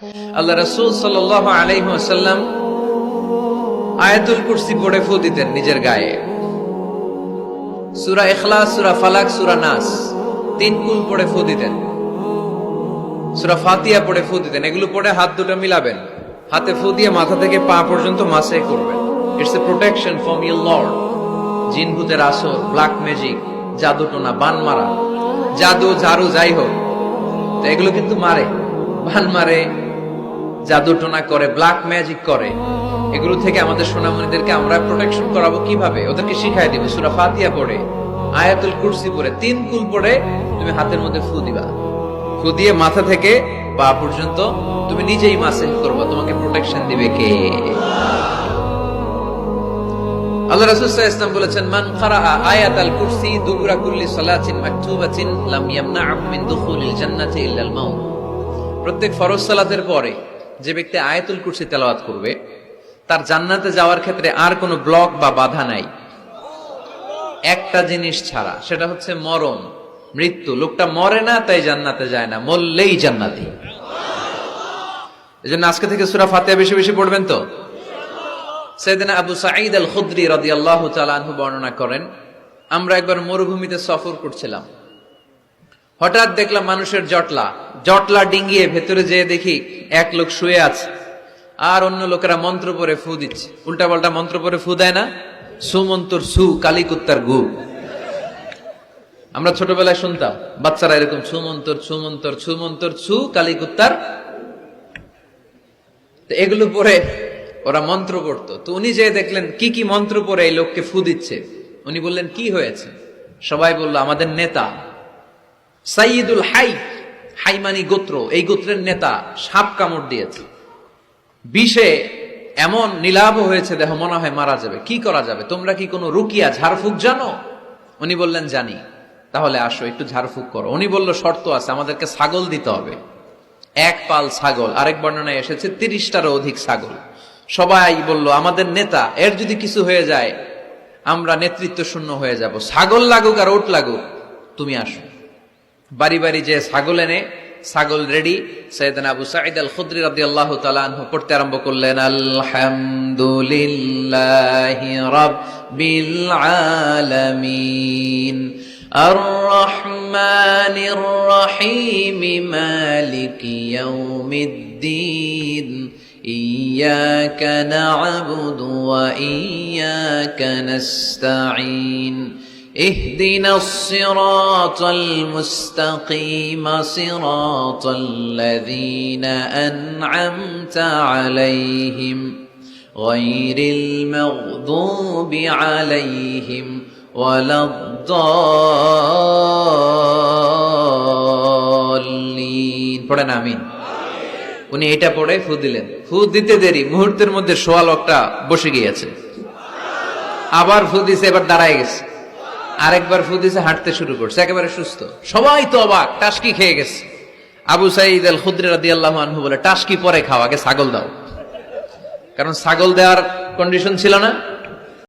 আল্লাহ রাসূল সাল্লাল্লাহু আলাইহি ওয়াসাল্লাম আয়াতুল কুরসি পড়ে ফু দিতেন নিজের গায়ে। সূরা ইখলাস, সূরা ফালাক, সূরা নাস তিন কুল পড়ে ফু দিতেন। সূরা ফাতিহা পড়ে ফু দিতেন। এগুলো পড়ে হাত দুটো মিলাবেন, হাতে ফু দিয়ে মাথা থেকে পা পর্যন্ত মাসে করবেন। It's a protection from your Lord. জিন ভূতের আসর, ব্ল্যাক ম্যাজিক, জাদু টোনা, বান মারা, জাদু ঝাড়ু যাই হোক, তো এগুলো কিন্তু মারে, বান মারে, জাদু টোনা করে, ব্ল্যাক ম্যাজিক করে। এগুলো থেকে আমাদের সোনামণিদেরকে আমরা প্রোটেকশন করাবো কিভাবে? ওদেরকে শিখাই দিব। সূরা ফাতিহা পড়ে, আয়াতুল কুরসি পড়ে, তিন কুল পড়ে তুমি হাতের মধ্যে ফু দিবা। ফু দিয়ে মাথা থেকে পা পর্যন্ত তুমি নিজেই মাসেহ করবা। তোমাকে প্রোটেকশন দিবে কে? আল্লাহ রাসূল সাল্লাল্লাহু আলাইহি ওয়াসাল্লাম বলেছেন, মান ক্বারাআ আয়াতাল কুরসি দুবুরা কুল্লি সালাতিন মাকতুবাতিন লাম ইয়ামনা'হু মিন দুখুলিল জান্নাতি ইল্লাল মাউত। প্রত্যেক ফরজ সালাতের পরে যে ব্যক্তি আয়াতুল কুরসি তেলাওয়াত করবে, তার জান্নাতে যাওয়ার ক্ষেত্রে আর কোনো ব্লক বা বাধা নাই, একটা জিনিস ছাড়া, সেটা হচ্ছে মরণ, মৃত্যু। লোকটা মরে না তাই জান্নাতে যায় না, মরলেই জান্নাতি। এজন্য আজকে থেকে সূরা ফাতিহা বেশি বেশি পড়বেন তো। সাইয়েদনা আবু সাঈদ আল খুদরি রাদিয়াল্লাহু তাআলা আনহু বর্ণনা করেন, আমরা একবার মরুভূমিতে সফর করছিলাম। হঠাৎ দেখলাম মানুষের জটলা ডিঙ্গিয়ে ভেতরে যেয়ে দেখি এক লোক শুয়ে আছে, আর অন্য লোকেরা মন্ত্র পড়ে ফু দিচ্ছে। উল্টা পাল্টা মন্ত্র পড়ে ফু দেয় না, সুমন্তর সু, কালিকুত্তার গু। আমরা ছোটবেলায় শুনতাম বাচ্চারা এরকম সুমন্তর সুমন্তর সুমন্তর সু, কালিকুত্তার। এগুলো পড়ে ওরা মন্ত্র পড়তো। তো উনি যে দেখলেন কি কি মন্ত্র পড়ে এই লোককে ফু দিচ্ছে, উনি বললেন কি হয়েছে? সবাই বলল, আমাদের নেতা সাইয়্যিদুল হাই, হাইমানি গোত্র, এই গোত্রের নেতা সাপ কামড় দিয়েছে, বিষে এমন নীলাভ হয়েছে দেহ, মনে হয় মারা যাবে। কি করা যাবে? তোমরা কি কোনো রুকিয়া ঝাড়ফুঁক জানো? উনি বললেন জানি। তাহলে আসো একটু ঝাড়ফুঁক করো। উনি বলল শর্ত আছে, আমাদেরকে ছাগল দিতে হবে, এক পাল ছাগল। আরেক বর্ণনায় এসেছে 30টারও অধিক ছাগল। সবাই বলল, আমাদের নেতা, এর যদি কিছু হয়ে যায় আমরা নেতৃত্ব শূন্য হয়ে যাব, ছাগল লাগুক আর ওট লাগুক, তুমি আসো। বাড়ি বাড়ি যে ছাগল এনে, ছাগল রেডি। সাইয়েদনা আবু সাঈদ আল খুদরি রাদিয়াল্লাহু তাআলা আনহু পড়তে আরম্ভ করলেন, আলহামদুলিল্লাহি রাব্বিল আলামিন আর রহমানির রহিম মালিকি ইয়াউমিদ্দিন ইয়্যাকা না'বুদু ওয়া ইয়্যাকা নাস্তাঈন اهدنا الصراط المستقيم صراط الذين أنعمت عليهم غير المغضوب عليهم ولا الضالين। পড়েন আমিন। উনি এটা পড়ে ফু দিলেন। ফু দিতে দেরি, মুহূর্তের মধ্যে সোয়া লোকটা বসে গিয়েছে। আবার ফু দিছে, এবার দাঁড়ায় গেছে। আরেকবার ফু দিছে, হাঁটতে শুরু করছে, একেবারে সুস্থ। সবাই তো অবাক, টাসকি খেয়ে গেছে। আবু সাঈদ আল খুদরি রাদিয়াল্লাহু আনহু বলে, টাসকি পরে খাও, আগে ছাগল দাও। কারণ ছাগল দেওয়ার কন্ডিশন ছিল না।